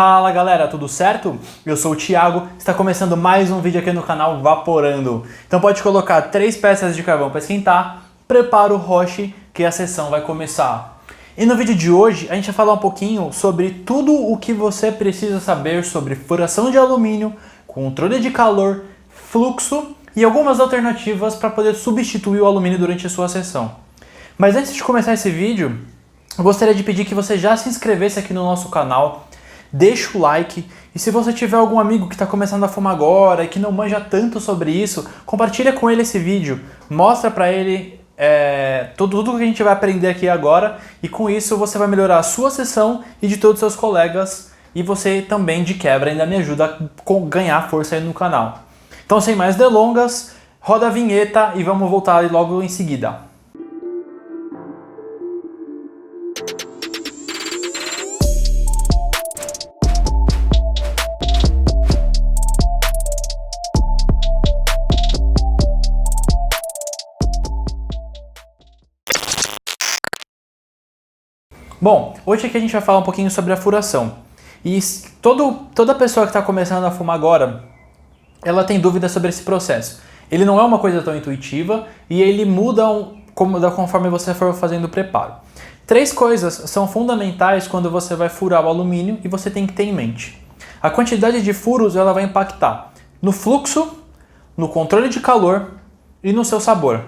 Fala galera, tudo certo? Eu sou o Thiago, está começando mais um vídeo aqui no canal Vaporando. Então pode colocar 3 peças de carvão para esquentar, prepara o roche que a sessão vai começar. E no vídeo de hoje a gente vai falar um pouquinho sobre tudo o que você precisa saber sobre furação de alumínio, controle de calor, fluxo e algumas alternativas para poder substituir o alumínio durante a sua sessão. Mas antes de começar esse vídeo, eu gostaria de pedir que você já se inscrevesse aqui no nosso canal, deixa o like e se você tiver algum amigo que está começando a fumar agora e que não manja tanto sobre isso, compartilha com ele esse vídeo, mostra para ele tudo que a gente vai aprender aqui agora e com isso você vai melhorar a sua sessão e de todos os seus colegas e você também de quebra ainda me ajuda a ganhar força aí no canal. Então sem mais delongas, roda a vinheta e vamos voltar logo em seguida. Bom, hoje aqui a gente vai falar um pouquinho sobre a furação. E toda pessoa que está começando a fumar agora, ela tem dúvida sobre esse processo. Ele não é uma coisa tão intuitiva e ele muda conforme você for fazendo o preparo. 3 coisas são fundamentais quando você vai furar o alumínio e você tem que ter em mente. A quantidade de furos ela vai impactar no fluxo, no controle de calor e no seu sabor.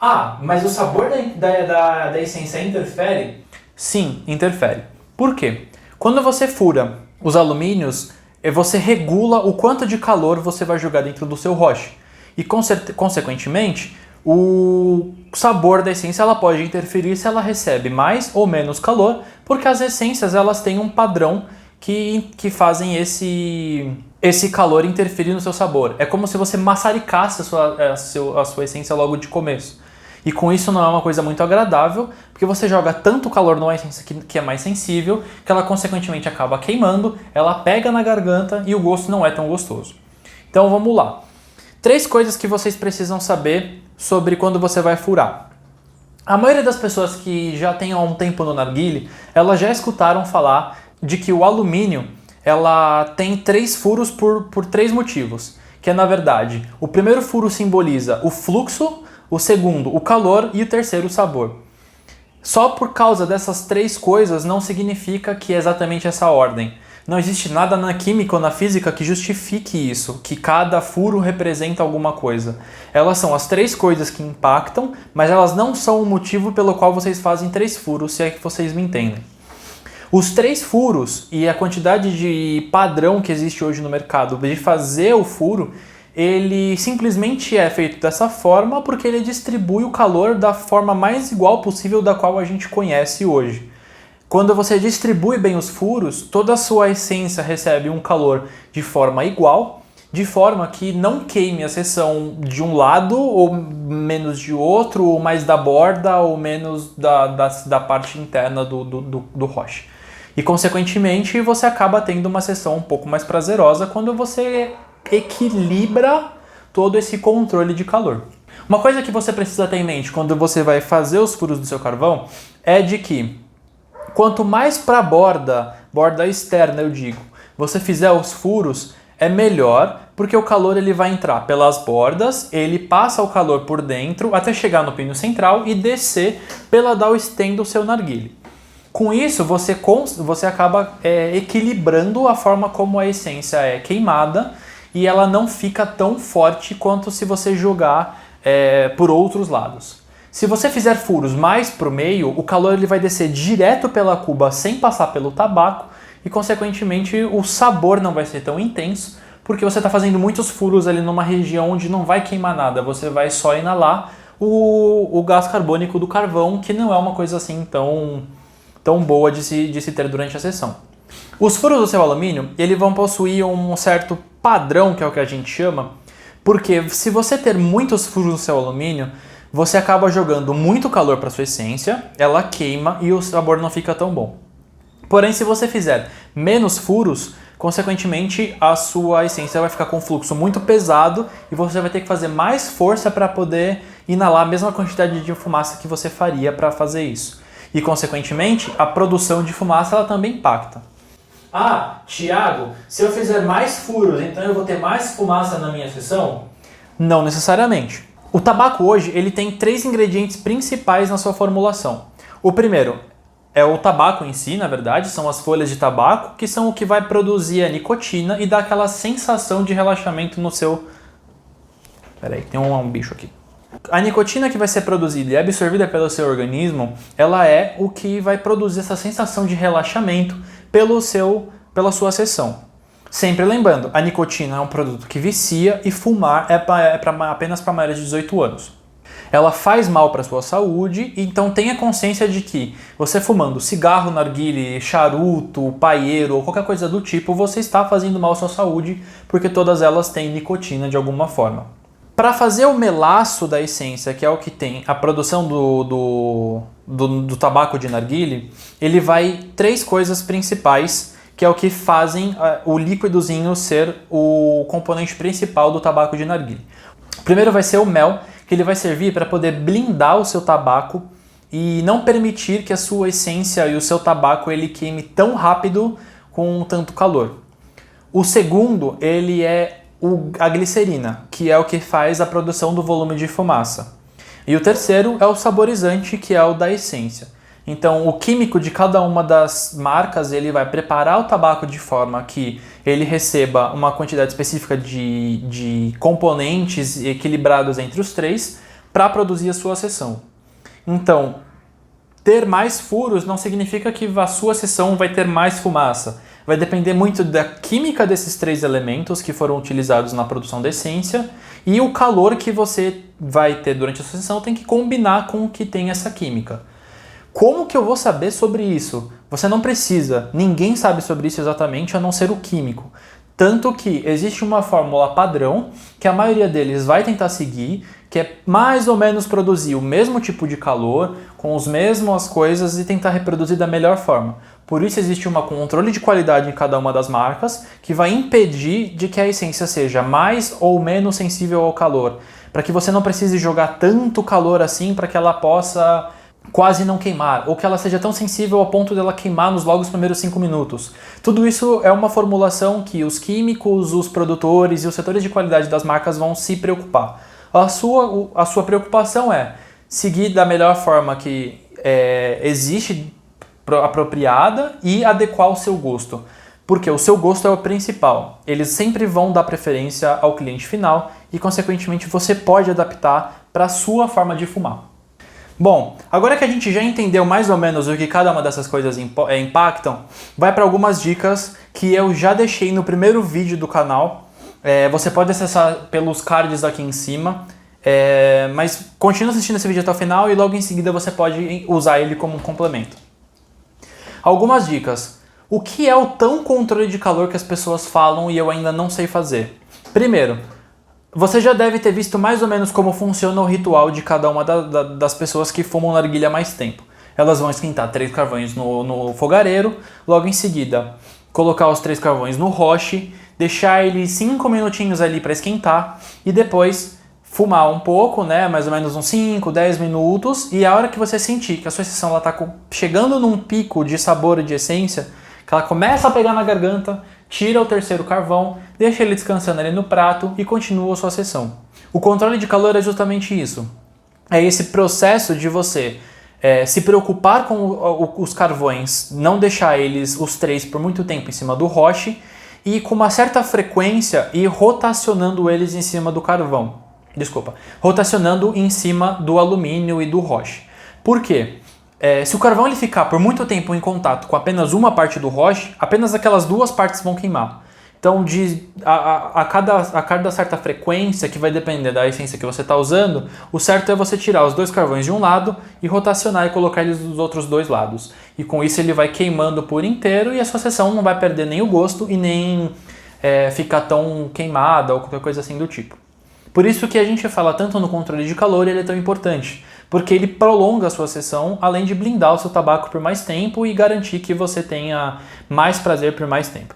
Ah, mas o sabor da essência interfere? Sim, interfere. Por quê? Quando você fura os alumínios, você regula o quanto de calor você vai jogar dentro do seu roche. E, consequentemente, o sabor da essência ela pode interferir se ela recebe mais ou menos calor, porque as essências elas têm um padrão que fazem esse calor interferir no seu sabor. É como se você maçaricasse a sua essência logo de começo. E com isso não é uma coisa muito agradável, porque você joga tanto calor numa essência que é mais sensível, que ela consequentemente acaba queimando, ela pega na garganta e o gosto não é tão gostoso. Então vamos lá. 3 coisas que vocês precisam saber sobre quando você vai furar. A maioria das pessoas que já têm há um tempo no narguilé, elas já escutaram falar de que o alumínio ela tem 3 furos por 3 motivos. Que é na verdade, o primeiro furo simboliza o fluxo, o segundo, o calor e o terceiro, o sabor. Só por causa dessas 3 coisas não significa que é exatamente essa ordem. Não existe nada na química ou na física que justifique isso, que cada furo representa alguma coisa. Elas são as 3 coisas que impactam, mas elas não são o motivo pelo qual vocês fazem 3 furos, se é que vocês me entendem. Os 3 furos e a quantidade de padrão que existe hoje no mercado de fazer o furo, ele simplesmente é feito dessa forma porque ele distribui o calor da forma mais igual possível da qual a gente conhece hoje. Quando você distribui bem os furos, toda a sua essência recebe um calor de forma igual, de forma que não queime a seção de um lado ou menos de outro, ou mais da borda ou menos da parte interna do roche. E consequentemente você acaba tendo uma seção um pouco mais prazerosa quando você equilibra todo esse controle de calor. Uma coisa que você precisa ter em mente quando você vai fazer os furos do seu carvão é de que quanto mais para a borda externa eu digo, você fizer os furos, é melhor porque o calor ele vai entrar pelas bordas, ele passa o calor por dentro até chegar no pino central e descer pela down stem do seu narguilé. Com isso, você acaba equilibrando a forma como a essência é queimada e ela não fica tão forte quanto se você jogar por outros lados. Se você fizer furos mais para o meio, o calor ele vai descer direto pela cuba sem passar pelo tabaco e, consequentemente, o sabor não vai ser tão intenso porque você está fazendo muitos furos ali numa região onde não vai queimar nada, você vai só inalar o gás carbônico do carvão, que não é uma coisa assim tão boa de se ter durante a sessão. Os furos do seu alumínio eles vão possuir um certo padrão, que é o que a gente chama, porque se você ter muitos furos no seu alumínio, você acaba jogando muito calor para sua essência, ela queima e o sabor não fica tão bom. Porém, se você fizer menos furos, consequentemente a sua essência vai ficar com um fluxo muito pesado e você vai ter que fazer mais força para poder inalar a mesma quantidade de fumaça que você faria para fazer isso. E, consequentemente, a produção de fumaça ela também impacta. Ah, Thiago, se eu fizer mais furos, então eu vou ter mais fumaça na minha sessão? Não necessariamente. O tabaco hoje ele tem 3 ingredientes principais na sua formulação. O primeiro é o tabaco em si, na verdade, são as folhas de tabaco, que são o que vai produzir a nicotina e dar aquela sensação de relaxamento no seu... Peraí, tem um bicho aqui. A nicotina que vai ser produzida e absorvida pelo seu organismo, ela é o que vai produzir essa sensação de relaxamento pela sua sessão. Sempre lembrando, a nicotina é um produto que vicia e fumar apenas para maiores de 18 anos. Ela faz mal para a sua saúde, então tenha consciência de que você fumando cigarro, narguilé, charuto, paieiro ou qualquer coisa do tipo, você está fazendo mal à sua saúde, porque todas elas têm nicotina de alguma forma. Para fazer o melaço da essência, que é o que tem a produção do tabaco de narguilé, ele vai 3 coisas principais, que é o que fazem o líquidozinho ser o componente principal do tabaco de narguilé. Primeiro vai ser o mel, que ele vai servir para poder blindar o seu tabaco e não permitir que a sua essência e o seu tabaco ele queime tão rápido com tanto calor. O segundo, ele é a glicerina, que é o que faz a produção do volume de fumaça. E o terceiro é o saborizante, que é o da essência. Então, o químico de cada uma das marcas, ele vai preparar o tabaco de forma que ele receba uma quantidade específica de componentes equilibrados entre os 3 para produzir a sua sessão. Então, ter mais furos não significa que a sua sessão vai ter mais fumaça. Vai depender muito da química desses 3 elementos que foram utilizados na produção da essência e o calor que você vai ter durante a sua sessão tem que combinar com o que tem essa química. Como que eu vou saber sobre isso? Você não precisa, ninguém sabe sobre isso exatamente a não ser o químico. Tanto que existe uma fórmula padrão que a maioria deles vai tentar seguir, que é mais ou menos produzir o mesmo tipo de calor, com as mesmas coisas e tentar reproduzir da melhor forma. Por isso existe um controle de qualidade em cada uma das marcas que vai impedir de que a essência seja mais ou menos sensível ao calor, para que você não precise jogar tanto calor assim para que ela possa quase não queimar, ou que ela seja tão sensível ao ponto dela queimar logo os primeiros 5 minutos. Tudo isso é uma formulação que os químicos, os produtores e os setores de qualidade das marcas vão se preocupar. A sua preocupação é seguir da melhor forma que existe apropriada e adequar o seu gosto. Porque o seu gosto é o principal. Eles sempre vão dar preferência ao cliente final e, consequentemente, você pode adaptar para a sua forma de fumar. Bom, agora que a gente já entendeu mais ou menos o que cada uma dessas coisas impactam, vai para algumas dicas que eu já deixei no primeiro vídeo do canal. Você pode acessar pelos cards aqui em cima, mas continue assistindo esse vídeo até o final e logo em seguida você pode usar ele como um complemento. Algumas dicas. O que é o tão controle de calor que as pessoas falam e eu ainda não sei fazer? Primeiro, você já deve ter visto mais ou menos como funciona o ritual de cada uma das pessoas que fumam narguilé há mais tempo. Elas vão esquentar 3 carvões no fogareiro, logo em seguida colocar os 3 carvões no roche, deixar ele 5 minutinhos ali para esquentar e depois fumar um pouco, né, mais ou menos uns 5, 10 minutos, e a hora que você sentir que a sua sessão está chegando num pico de sabor e de essência, que ela começa a pegar na garganta, tira o 3º carvão, deixa ele descansando ali no prato e continua a sua sessão. O controle de calor é justamente isso. É esse processo de você se preocupar com os carvões, não deixar eles, os 3, por muito tempo em cima do roche e com uma certa frequência ir rotacionando eles em cima do carvão. Rotacionando em cima do alumínio e do roche. Por quê? Se o carvão ele ficar por muito tempo em contato com apenas uma parte do roche, apenas aquelas 2 partes vão queimar. Então, a cada certa frequência, que vai depender da essência que você está usando, o certo é você tirar os 2 carvões de um lado e rotacionar e colocar eles dos outros 2 lados. E com isso ele vai queimando por inteiro e a sua sessão não vai perder nem o gosto e nem ficar tão queimada ou qualquer coisa assim do tipo. Por isso que a gente fala tanto no controle de calor, ele é tão importante. Porque ele prolonga a sua sessão, além de blindar o seu tabaco por mais tempo e garantir que você tenha mais prazer por mais tempo.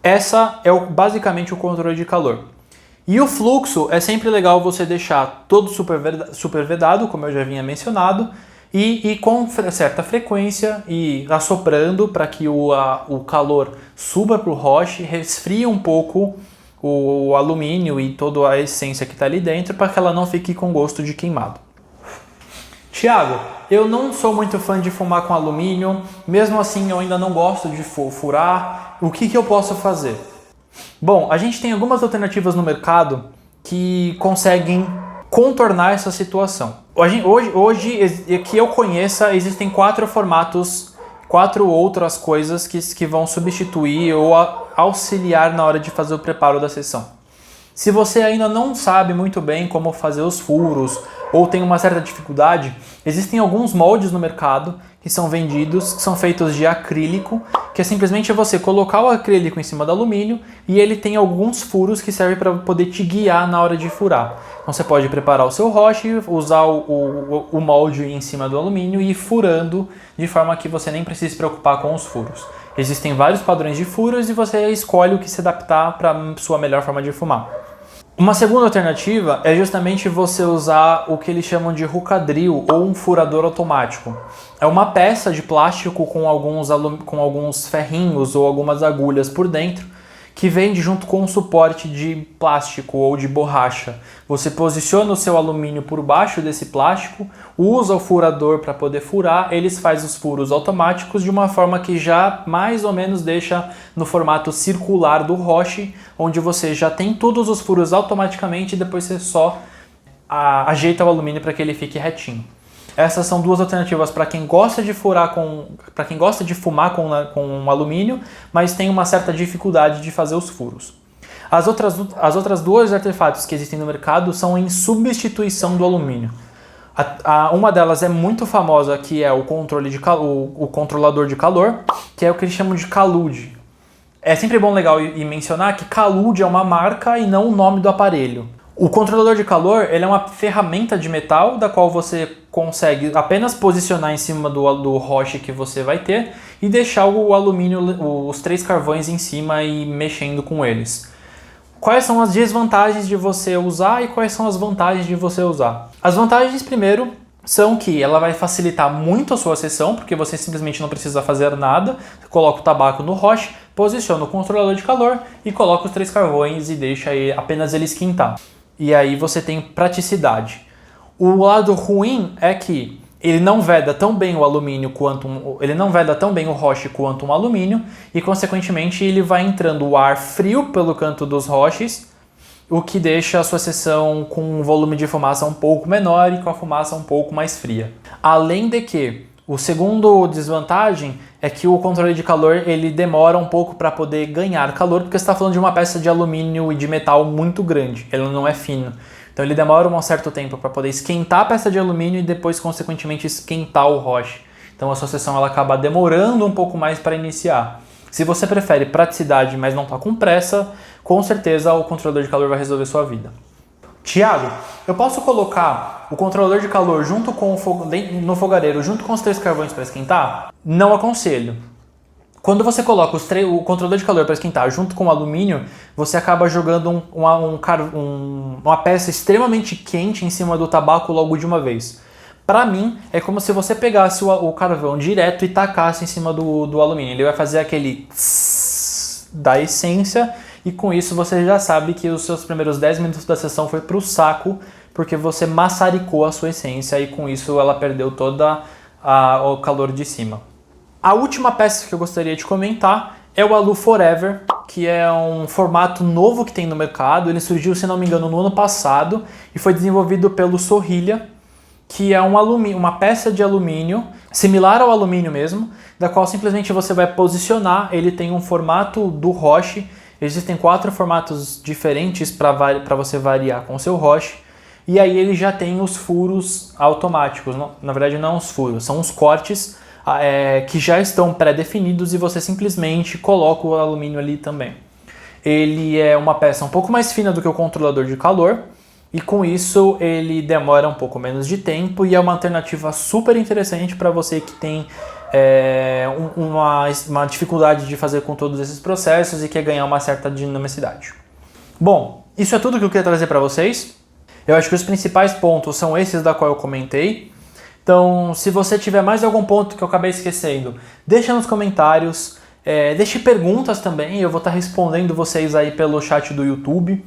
Essa é basicamente o controle de calor. E o fluxo é sempre legal você deixar todo super vedado, como eu já vinha mencionado, e com certa frequência e assoprando para que o calor suba para o roche, resfrie um pouco o alumínio e toda a essência que está ali dentro para que ela não fique com gosto de queimado. Tiago, eu não sou muito fã de fumar com alumínio, mesmo assim eu ainda não gosto de furar. O que eu posso fazer? Bom, a gente tem algumas alternativas no mercado que conseguem contornar essa situação. Hoje, que eu conheça, existem 4 formatos, 4 outras coisas que vão substituir ou auxiliar na hora de fazer o preparo da sessão. Se você ainda não sabe muito bem como fazer os furos ou tem uma certa dificuldade, existem alguns moldes no mercado que são vendidos, que são feitos de acrílico, que é simplesmente você colocar o acrílico em cima do alumínio e ele tem alguns furos que servem para poder te guiar na hora de furar. Então você pode preparar o seu roche, usar o molde em cima do alumínio e ir furando de forma que você nem precise se preocupar com os furos. Existem vários padrões de furos e você escolhe o que se adaptar para a sua melhor forma de fumar. Uma segunda alternativa é justamente você usar o que eles chamam de hookah drill ou um furador automático. É uma peça de plástico com alguns ferrinhos ou algumas agulhas por dentro que vem junto com um suporte de plástico ou de borracha. Você posiciona o seu alumínio por baixo desse plástico, usa o furador para poder furar, eles fazem os furos automáticos de uma forma que já mais ou menos deixa no formato circular do roche, onde você já tem todos os furos automaticamente e depois você só ajeita o alumínio para que ele fique retinho. Essas são 2 alternativas para quem gosta de fumar com um alumínio, mas tem uma certa dificuldade de fazer os furos. As outras 2 artefatos que existem no mercado são em substituição do alumínio. Uma delas é muito famosa, que é o controlador de calor, que é o que eles chamam de calude. É sempre bom legal mencionar que calude é uma marca e não o nome do aparelho. O controlador de calor ele é uma ferramenta de metal da qual você consegue apenas posicionar em cima do roche que você vai ter e deixar o alumínio, os 3 carvões em cima e mexendo com eles. Quais são as desvantagens de você usar e quais são as vantagens de você usar? As vantagens, primeiro, são que ela vai facilitar muito a sua sessão, porque você simplesmente não precisa fazer nada, você coloca o tabaco no roche, posiciona o controlador de calor e coloca os 3 carvões e deixa apenas ele esquentar. E aí você tem praticidade. O lado ruim é que ele não veda tão bem o alumínio ele não veda tão bem o roche quanto um alumínio e consequentemente ele vai entrando o ar frio pelo canto dos roches, o que deixa a sua sessão com um volume de fumaça um pouco menor e com a fumaça um pouco mais fria. Além de que o segundo desvantagem é que o controle de calor ele demora um pouco para poder ganhar calor, porque você está falando de uma peça de alumínio e de metal muito grande, ele não é fino. Então ele demora um certo tempo para poder esquentar a peça de alumínio e depois, consequentemente, esquentar o roche. Então a sua sessão ela acaba demorando um pouco mais para iniciar. Se você prefere praticidade, mas não está com pressa, com certeza o controlador de calor vai resolver sua vida. Tiago, eu posso colocar o controlador de calor junto com no fogareiro, junto com os 3 carvões para esquentar? Não aconselho. Quando você coloca o controlador de calor para esquentar junto com o alumínio, você acaba jogando uma peça extremamente quente em cima do tabaco logo de uma vez. Para mim, é como se você pegasse o carvão direto e tacasse em cima do alumínio. Ele vai fazer aquele tss da essência e com isso você já sabe que os seus primeiros 10 minutos da sessão foi pro saco, porque você maçaricou a sua essência e com isso ela perdeu todo o calor de cima. A última peça que eu gostaria de comentar é o Alu Forever, que é um formato novo que tem no mercado. Ele surgiu, se não me engano, no ano passado e foi desenvolvido pelo Sorrilha, que é uma peça de alumínio, similar ao alumínio mesmo, da qual simplesmente você vai posicionar. Ele tem um formato do roche. Existem 4 formatos diferentes para você variar com o seu roche. E aí ele já tem os furos automáticos. Na verdade não os furos, são os cortes que já estão pré-definidos e você simplesmente coloca o alumínio ali também. Ele é uma peça um pouco mais fina do que o controlador de calor e com isso ele demora um pouco menos de tempo e é uma alternativa super interessante para você que tem uma dificuldade de fazer com todos esses processos e quer ganhar uma certa dinamicidade. Bom, isso é tudo que eu queria trazer para vocês. Eu acho que os principais pontos são esses da qual eu comentei. Então, se você tiver mais algum ponto que eu acabei esquecendo, deixa nos comentários, deixe perguntas também, eu vou estar respondendo vocês aí pelo chat do YouTube.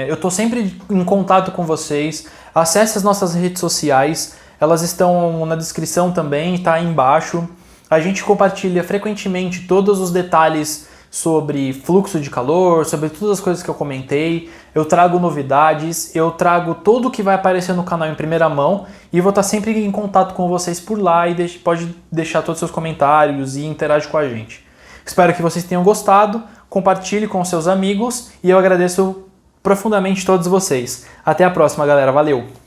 Eu estou sempre em contato com vocês, acesse as nossas redes sociais, elas estão na descrição também, está aí embaixo. A gente compartilha frequentemente todos os detalhes sobre fluxo de calor, sobre todas as coisas que eu comentei. Eu trago novidades, eu trago tudo o que vai aparecer no canal em primeira mão e vou estar sempre em contato com vocês por lá e pode deixar todos os seus comentários e interage com a gente. Espero que vocês tenham gostado, compartilhe com seus amigos e eu agradeço profundamente todos vocês. Até a próxima, galera. Valeu!